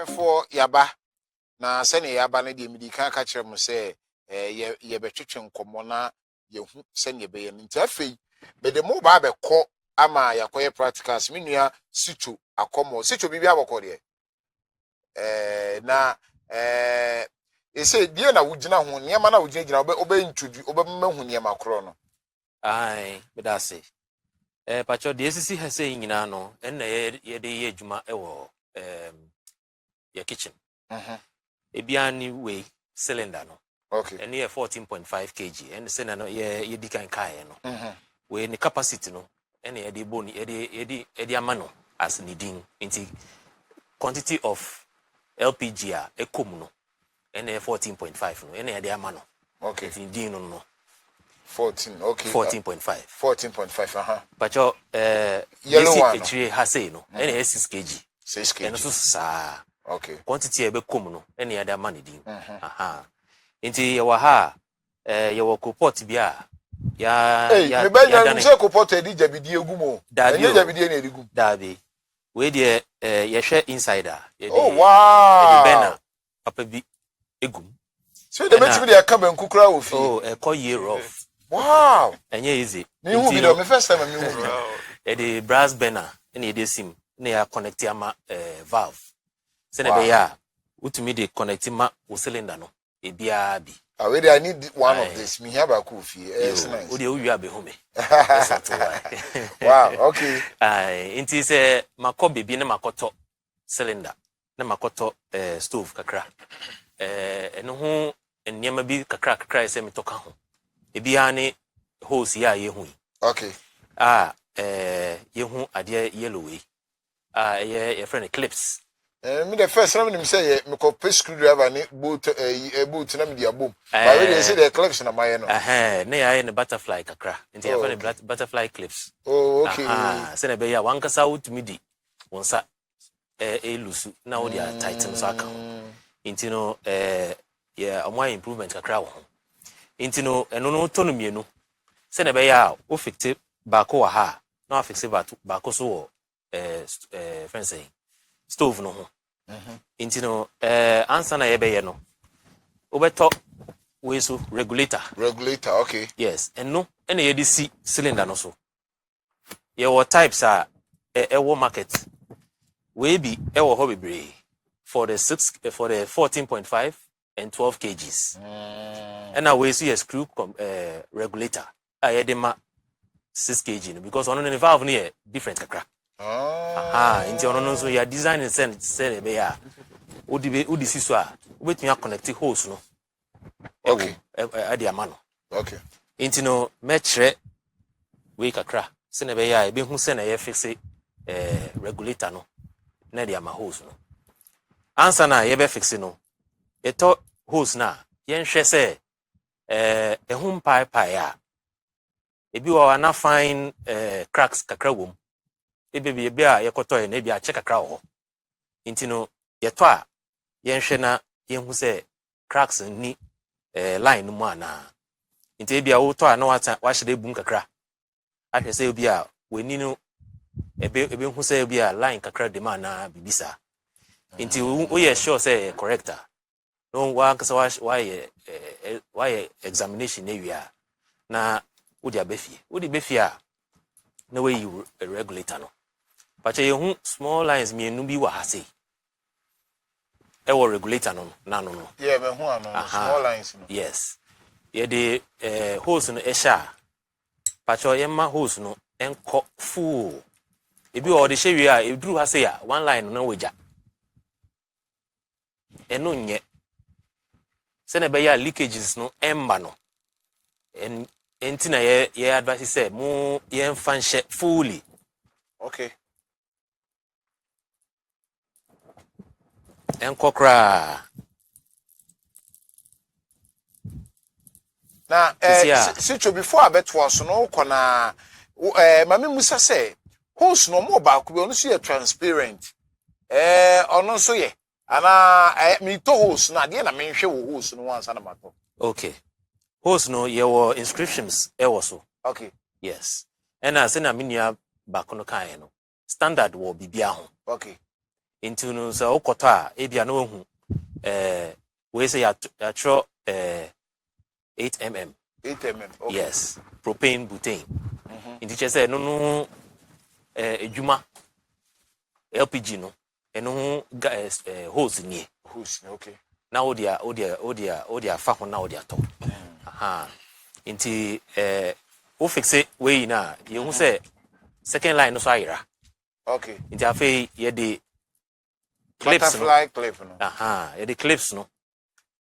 for yaba na sene yaba na de midi kan ka kire mo se ye betwetwe nkomo na ye hu sene be ye nti afei be de mo ba be ko ama yakoye practicals menua situ akomo situ bibia abokọ de na ese die na wugina ho niema na wugina obe introduce obe mahu niema kro no ai bedase pacho de esisi ha sei nyina no na ye de ye adwuma ewo ye kitchen ebia ni we cylinder no okay and ye 14.5 kg and say na no ye di kan kai no we ni capacity no and ye de boni ye de amano as ni din into quantity of LPG ekom no and 14.5 no and ye de amano okay in din no 14 okay 14.5 14.5 pacho yellow one no ha say no and 6 kg 6 kg and so sa okay quantity e be kom no and ye de amano din inti yewa ha yewa kopot bia ya me ba nya se kopot edi jabidi egumo enye jabidi na edigum dabi we de ye hwe insider ye de oh wow ye de bena papa bi egum so de metimi de aka banku kura wo fi oh e call year off wow enye easy me hu bi do me first time me hu e de brass burner na ye de sim na ya connect ama valve se na be ya utumi de connect ma o cylinder no e bia bi already I need one of this me here ba ku fi it's nice o de o wi abehume wow okay inti se makobe bi na makoto cylinder na makoto stove kakra eno ho enema bi kakra se metoka ho ebia ne hose ya ye hu okay ye hu ade yellow way ye friend clips me the first time me say me ko pay screwdriver ni boot na me dia bom but we dey say the clips na my no na ya ne butterfly kakra inti ya friend butterfly clips oh okay se na be ya wankasa utumi di wonsa lusu na wo dia tighten so aka inti no yeah amwa improvement kakra wo inti no eno no to no mienu se na be ya o fixe ba ko wa ha na fixe ba ko so wo friend say stove no ho inti no answer na ye be ye no obeto we so regulator okay yes and no ena ye di si cylinder no so ye wo types e wo market we be e wo ho bebre for the 14.5 and 12 kgs and we see a screw regulator ye de ma 6 kg no because on the valve no different kakra inti ono no so ya design and send be ya odi si so obetun connect hose no okay ade amano okay inti no metre we kakra se na be ya be hu se na ye fixe regulator no na de ama hose no answer na ye be fixe no eto hose na ye nhwe se ehum pipe ya ebi wa na fine cracks kakra wom ebi a yekoto ye na ebi a check kakra ho inti no yeto a ye nhwe na ye hu se cracks ni line no mu ana inti ebi a wo to a na wa hye bum kakra ahwe se ebi a weni no ebe hu se ebi a line kakra de ma na bibisa inti wo ye sure say corrector no wa kasa why examination na wi na odi abefi a na we you regulator no but ye hu small lines mienu bi wa ha sei e wo regulator no na no yeah me hu ano small lines no yes ye de hose no e sha pacho ye ma hose no enko full ebi o de hyewe a eduru ha sei a one line no weja eno nye se na be ya leakages no emba no enti na ye advice say mu ye mfa nhye fully okay enkokra na situ before abeto so no kona mame musa say hose no mo ba ku bi ono so ye transparent ono so ye ana me to hose na de na me hwe wo hose no wansa na mato okay hose no ye wo inscriptions e wo so okay yes and as na minia ba kono kan no standard wo bibia ho okay into no so okoto a ebia no hu we say ya tro 8 mm. 8 mm. Okay. Yes, propane butane. Into che say no ejuma LPG no eno hose ni. Hose, okay. Na odia fa ho na odia to. Aha. Inti o fixe we na ye hu say second line no so ayira. Okay. Inti afi ye de clips butterfly clip no. Aha, ye de clips no.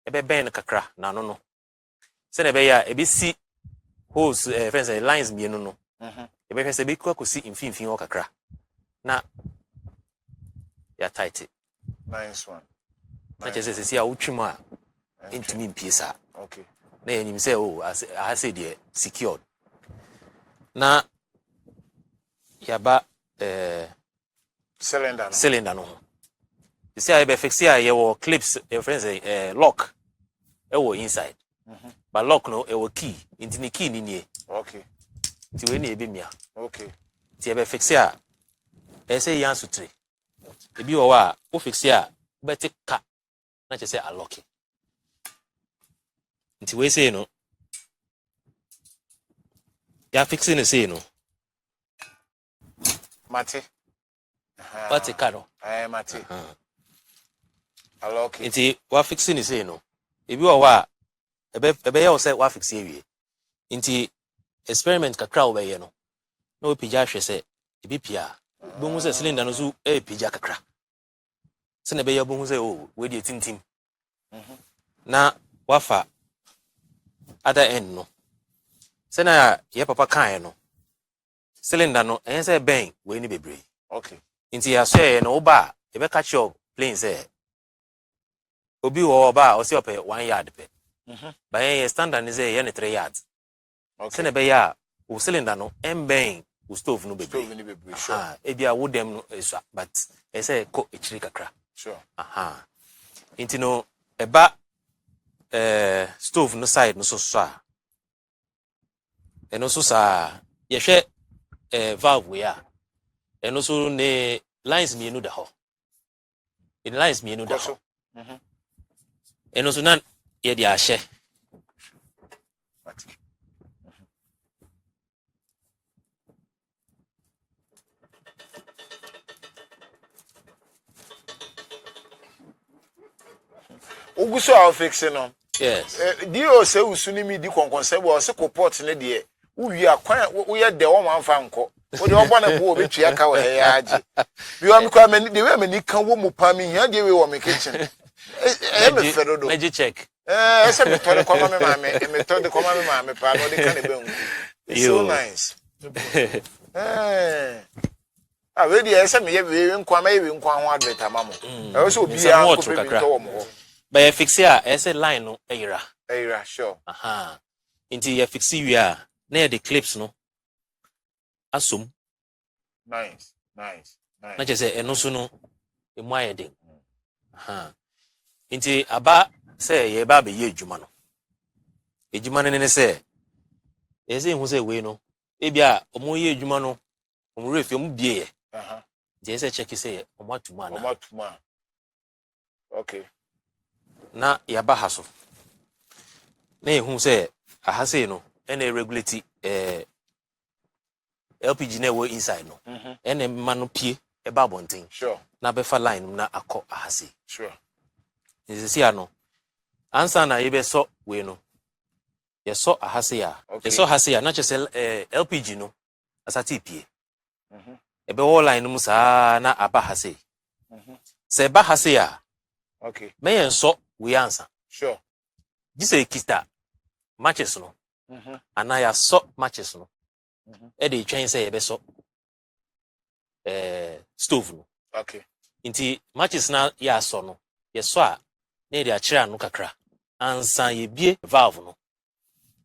Ebe ben kakra na no. Se na be ya ebe si hose friends lines mienu no. Ebe hwese be kwa kosi mfimfin o kakra. Na ya tight it. Nice one. Na chese se sia utwim a intimi mpiesa. Okay. Na enim say I say the secured. Na yaba cylinder no. You see I be fix here ye wo clips friends lock e wo inside. But lock no e wo key. Intini key ni nie. Okay. Ti we na ebe mia. Okay. Ti e be fix here e say yan sutre. Ebi wo wa o fix here beti ka na che say unlock. Nti we say no ya fixing the say no mate what ka no mate unlock. Nti wa fixing the say no ebi wo wa ebe ya o say wa fix ewie. Nti experiment kakra wo be ye no na we pija hwe say ebi pia bo hu say cylinder no so pija kakra se na be ya bo hu say we dey tintim na wafa other end no se na ye papa kan no cylinder no say ben we ni bebre. Okay. Nti ya say no ba e be catch up plane say obi wo ba o say op 1 yard pe ba ye standard ni say ye 3 yards. Okay. Se na be ya o cylinder no ben o stove no bebre. Stove ni bebre, sure. E bia wo dem no so but e say ko echiri kakra. Sure. Aha. Nti no eba stove no side no so a eno so sa ye hwe valve we a eno so ne lines mienu da ho in lines mienu da ho eno so nan ye dia hye Oguso a fix no. yes Dio se usuni mi di konkonse bo se ko port ne de uwi akwan wo ye de wo manfa nko wo de obo na bo obetua ka wo he ya age bi wa mi kwa mani de we mani kan wo mu pa mi hia de we wo me kitchen me fedo do magic check ese me tore kwa mama mame me tore kwa mama mame pa no de kan e be nku. It's so nice. We dey ese me ye we nkwa ma ye we nkwa ho advert amamo e so obi ya ko pe bi to wo mo. But you fix here, ese line no era. Era, sure. Aha. Until you fix here, near the clips no. Assume. Nice. Na just say eno so no e mo ayedin. Aha. Until aba say ye ba be ye adwuma no. Adwuma ne say e say hu say we no. E bia omo ye adwuma no, omo refi omo bie ye. Aha. Je say check say omo atuma na. Omo atuma. Okay. Na yaba haso na ehun say ahase no na regulate LPG na wo inside no na ma no pie e ba bonten sure na be fa line na akọ ahase sure nzisi ano ansa na ye be so we no ye so ahase ya ye so ahase ya na chese LPG no asati pie e be wo line mu sa na aba hase se ba hase ya okay me yen so we answer sure Gcmc kita matches no ana ya so matches no e dey twen say e be so stove no okay inti matches na ya so no ye so a na e dey akira no kakra ansa ye bie valve no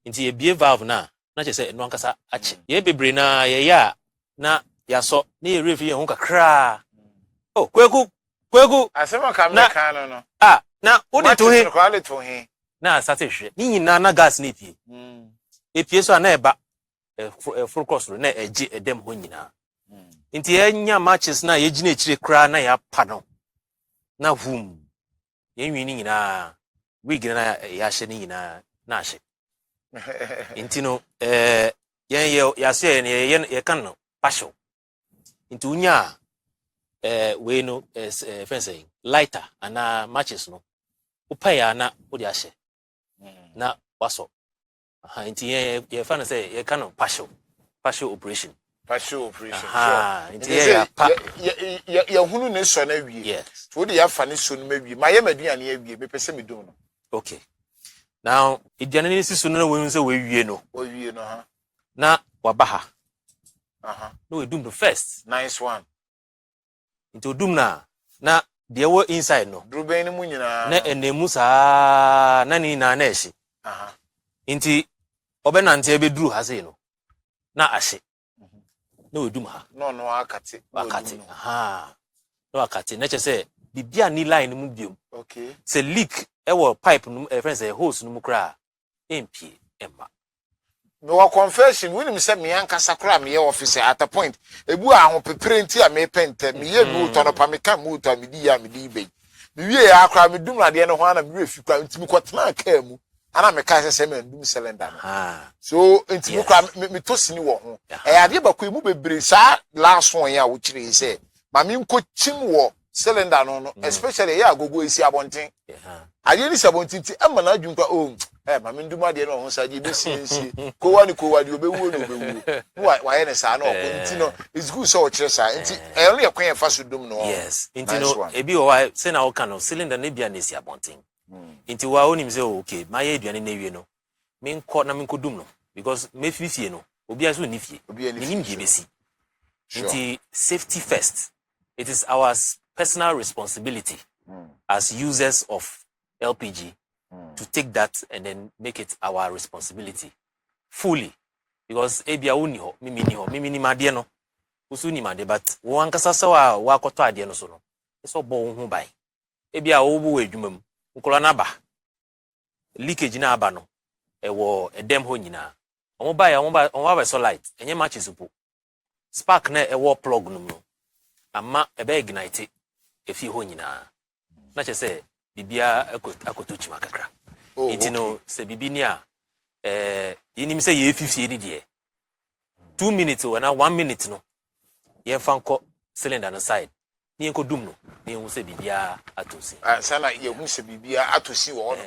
inti ye bie valve na che say no ankasa achi ye bebre na ye ya na ya so na ye refi ye ho kakra oh kwegu asema kamera no na odi to he kwale to he na sate hwe ni nyina na gas na pie epie so na eba full course na eji edem ho nyina nti enya matches na ye gina ekire kra na ya pa no na hum yen wi ni nyina wig na ya hye ni nyina na hye nti no yen ya so ye kan no passion nti unya we no fence lighter ana matches no upa ya na odi ahye na waso nti ye fa no say ye kan no passion operation sure nti ye hunu ne so na wie yes to de ya fa ne so no ma wie ma ye maduane ya wie me pese me dum no okay now iduane ni sisu no we nse we wie no ha na wabaha no we dum the first nice one nti dum na de wo inside no druben ni mu nyina na enemu saa na ni na eshi nti obenante ebeduru ha sei no na ahye na we dum ha no akate no akate na chese bibia ni line mu biom okay se leak ewo pipe no friends hose no mu kra empie emma me wa confession we nim say me ankasa kra me officer at a point ebu ahụ pepere nti a me pente me ye mu to no pa me kan mu to me di ya me di be me wie ya akra me dum na de no ho ana me refi kwa nti me kwotena ka mu ana me ka se me dum cylinder so nti me kra me to sini wo ho ade ba kwa mu bebre sa last one ya wo kire se ma me nko chim wo cylinder no especially ya agogo esi abonten ade ni sabonten ti ama na adwun kwa ma me nduma de no ho sa de be siensie ko wani obewu no obewu wa ye ne sa na nti no it's good so kire sa nti only e kwen fa so dum no yes nti no ebi o wa say na o kan no cylinder ne bia na esi abonten nti wa onim say okay ma ye aduane na wie no me nko na me nko dum no because me fifie no obi aso ni fie ni nim je besi nti safety first. It is our personal responsibility as users of LPG to take that and then make it our responsibility fully. Because ebia uni ho, mimi ni madie no. Usu ni madie, but wankasa sawa wakoto adie no so no. Eso bo hu bai. Ebia obu we dwuma mu. Nkola na ba. Leakage na aba no. Ewo edem ho nyina. Omo ba so light. Enye matches po. Spark na ewo plug no no. Ama ebe ignite efi ho nyina na che se bibia akotochi makakra enti no se bibi ni a yinim se ye fifie ni de 2 minutes or na 1 minute no ye fanko cylinder no side ni enko dum no ni hu se bibia atosi sana ye hu se bibia atosi wo no